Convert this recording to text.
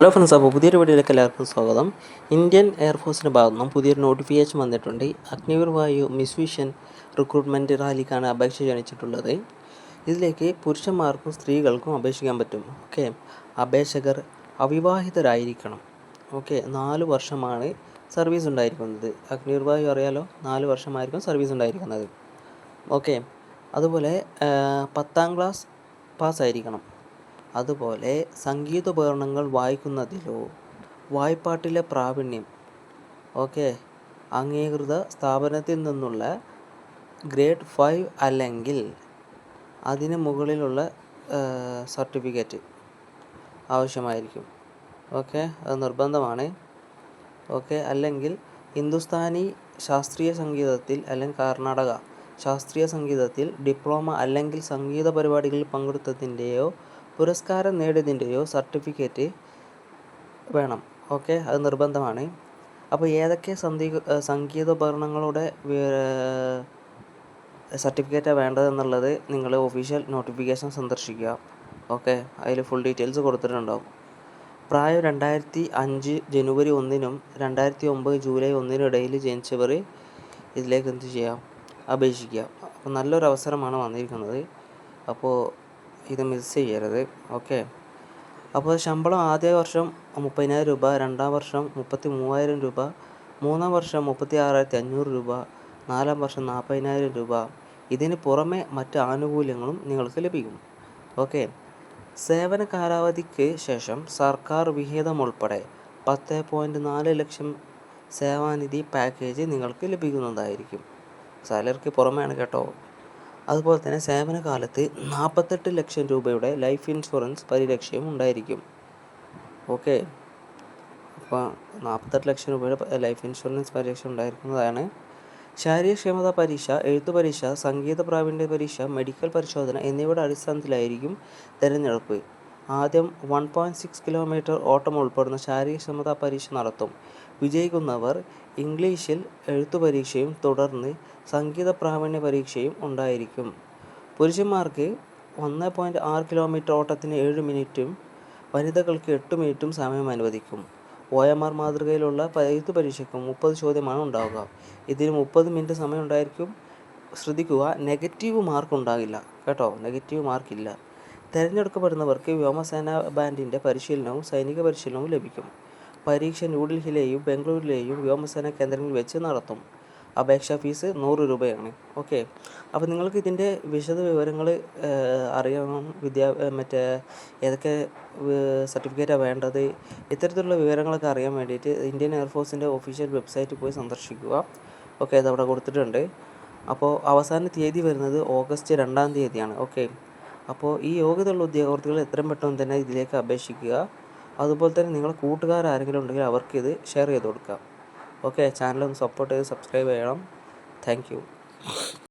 Hello friends, അപ്പോൾ പുതിയൊരു വീഡിയോയിലേക്ക് എല്ലാവർക്കും സ്വാഗതം. ഇന്ത്യൻ എയർഫോഴ്സിൻ്റെ ഭാഗത്തു നിന്നും പുതിയൊരു നോട്ടിഫിക്കേഷൻ വന്നിട്ടുണ്ട്. അഗ്നിവീർ വായു മിസ് വിഷൻ റിക്രൂട്ട്മെൻറ്റ് റാലിക്കാണ് അപേക്ഷ ക്ഷണിച്ചിട്ടുള്ളത്. ഇതിലേക്ക് പുരുഷന്മാർക്കും സ്ത്രീകൾക്കും അപേക്ഷിക്കാൻ പറ്റും. ഓക്കെ, അപേക്ഷകർ അവിവാഹിതരായിരിക്കണം. ഓക്കെ, 4 വർഷമാണ് സർവീസ് ഉണ്ടായിരിക്കുന്നത്. അഗ്നിവീർ വായു അറിയാലോ, 4 വർഷമായിരിക്കും സർവീസ് ഉണ്ടായിരിക്കുന്നത്. ഓക്കെ, അതുപോലെ 10ാം ക്ലാസ് പാസ്സായിരിക്കണം. അതുപോലെ സംഗീതോപകരണങ്ങൾ വായിക്കുന്നതിലോ വായ്പാട്ടിലെ പ്രാവീണ്യം, ഓക്കെ, അംഗീകൃത സ്ഥാപനത്തിൽ നിന്നുള്ള ഗ്രേഡ് 5 അല്ലെങ്കിൽ അതിന് മുകളിലുള്ള സർട്ടിഫിക്കറ്റ് ആവശ്യമായിരിക്കും. ഓക്കെ, അത് നിർബന്ധമാണ്. ഓക്കെ, അല്ലെങ്കിൽ ഹിന്ദുസ്ഥാനി ശാസ്ത്രീയ സംഗീതത്തിൽ അല്ലെങ്കിൽ കർണാടക ശാസ്ത്രീയ സംഗീതത്തിൽ ഡിപ്ലോമ അല്ലെങ്കിൽ സംഗീത പരിപാടികളിൽ പങ്കെടുത്തതിൻ്റെയോ പുരസ്കാരം നേടിയതിൻ്റെയോ സർട്ടിഫിക്കറ്റ് വേണം. ഓക്കെ, അത് നിർബന്ധമാണ്. അപ്പോൾ ഏതൊക്കെ സംഗീതോപകരണങ്ങളുടെ സർട്ടിഫിക്കറ്റാണ് വേണ്ടതെന്നുള്ളത് നിങ്ങൾ ഒഫീഷ്യൽ നോട്ടിഫിക്കേഷൻ സന്ദർശിക്കുക. ഓക്കെ, അതിൽ ഫുൾ ഡീറ്റെയിൽസ് കൊടുത്തിട്ടുണ്ടാവും. പ്രായം 2005 ജനുവരി 1 2009 ജൂലൈ 1 ഇടയിൽ ജനിച്ചവർ ഇതിലേക്ക് എന്ത് ചെയ്യാം, അപേക്ഷിക്കുക. അപ്പോൾ നല്ലൊരു അവസരമാണ് വന്നിരിക്കുന്നത്. അപ്പോൾ ഇത് മിസ് ചെയ്യരുത്. ഓക്കെ, അപ്പോൾ ശമ്പളം ആദ്യ വർഷം 30,000 രൂപ, 2ാം വർഷം 33,000 രൂപ, 3ാം വർഷം 36,500 രൂപ, 4ാം വർഷം 40,000 രൂപ. ഇതിന് പുറമെ മറ്റ് ആനുകൂല്യങ്ങളും നിങ്ങൾക്ക് ലഭിക്കും. ഓക്കെ, സേവന കാലാവധിക്ക് ശേഷം സർക്കാർ വിഹിതം ഉൾപ്പെടെ 10.4 ലക്ഷം സേവാനിധി പാക്കേജ് നിങ്ങൾക്ക് ലഭിക്കുന്നതായിരിക്കും. സാലറിക്ക് പുറമെയാണ് കേട്ടോ. അതുപോലെ തന്നെ സേവനകാലത്ത് 48 ലക്ഷം രൂപയുടെ ലൈഫ് ഇൻഷുറൻസ് പരിരക്ഷയും ഉണ്ടായിരിക്കും. ഓക്കെ, അപ്പോൾ 48 ലക്ഷം രൂപയുടെ ലൈഫ് ഇൻഷുറൻസ് പരിരക്ഷ ഉണ്ടായിരിക്കുന്നതാണ്. ശാരീരികക്ഷമതാ പരീക്ഷ, എഴുത്തു പരീക്ഷ, സംഗീത പ്രാവീണ്യ പരീക്ഷ, മെഡിക്കൽ പരിശോധന എന്നിവയുടെ അടിസ്ഥാനത്തിലായിരിക്കും തിരഞ്ഞെടുപ്പ്. ആദ്യം 1.6 കിലോമീറ്റർ ഓട്ടം ഉൾപ്പെടുന്ന ശാരീരികക്ഷമതാ പരീക്ഷ നടത്തും. വിജയിക്കുന്നവർ ഇംഗ്ലീഷിൽ എഴുത്തു പരീക്ഷയും തുടർന്ന് സംഗീത പ്രാവീണ്യ പരീക്ഷയും ഉണ്ടായിരിക്കും. പുരുഷന്മാർക്ക് 1.6 കിലോമീറ്റർ ഓട്ടത്തിന് 7 മിനിറ്റും വനിതകൾക്ക് 8 മിനിറ്റും സമയം അനുവദിക്കും. OMR മാതൃകയിലുള്ള എഴുത്തു പരീക്ഷയ്ക്കും 30 ചോദ്യമാണ് ഉണ്ടാവുക. ഇതിന് 30 മിനിറ്റ് സമയം ഉണ്ടായിരിക്കും. ശ്രദ്ധിക്കുക, നെഗറ്റീവ് മാർക്ക് ഉണ്ടാകില്ല കേട്ടോ, നെഗറ്റീവ് മാർക്കില്ല. തിരഞ്ഞെടുക്കപ്പെടുന്നവർക്ക് വ്യോമസേന ബാൻഡിൻ്റെ പരിശീലനവും സൈനിക പരിശീലനവും ലഭിക്കും. പരീക്ഷ ന്യൂഡൽഹിയിലെയും ബംഗളൂരുവിലെയും വ്യോമസേന കേന്ദ്രങ്ങളിൽ വെച്ച് നടത്തും. അപേക്ഷാ ഫീസ് 100 രൂപയാണ്. ഓക്കെ, അപ്പോൾ നിങ്ങൾക്ക് ഇതിൻ്റെ വിശദ വിവരങ്ങൾ അറിയണം, മറ്റേ ഏതൊക്കെ സർട്ടിഫിക്കറ്റാണ് വേണ്ടത്, ഇത്തരത്തിലുള്ള വിവരങ്ങളൊക്കെ അറിയാൻ വേണ്ടിയിട്ട് ഇന്ത്യൻ എയർഫോഴ്സിൻ്റെ ഒഫീഷ്യൽ വെബ്സൈറ്റിൽ പോയി സന്ദർശിക്കുക. ഓക്കെ, അതവിടെ കൊടുത്തിട്ടുണ്ട്. അപ്പോൾ അവസാന തീയതി വരുന്നത് ഓഗസ്റ്റ് 2-ാം തീയതിയാണ്. ഓക്കെ, അപ്പോൾ ഈ യോഗ്യതയുള്ള ഉദ്യോഗാർത്ഥികൾ എത്രയും പെട്ടെന്ന് തന്നെ ഇതിലേക്ക് അപേക്ഷിക്കുക. അതുപോലെ തന്നെ നിങ്ങളുടെ കൂട്ടുകാരാരെങ്കിലും ഉണ്ടെങ്കിൽ അവർക്ക് ഇത് ഷെയർ ചെയ്ത് കൊടുക്കുക. ഓക്കെ, ചാനലൊന്ന് സപ്പോർട്ട് ചെയ്ത് സബ്സ്ക്രൈബ് ചെയ്യണം. Thank you.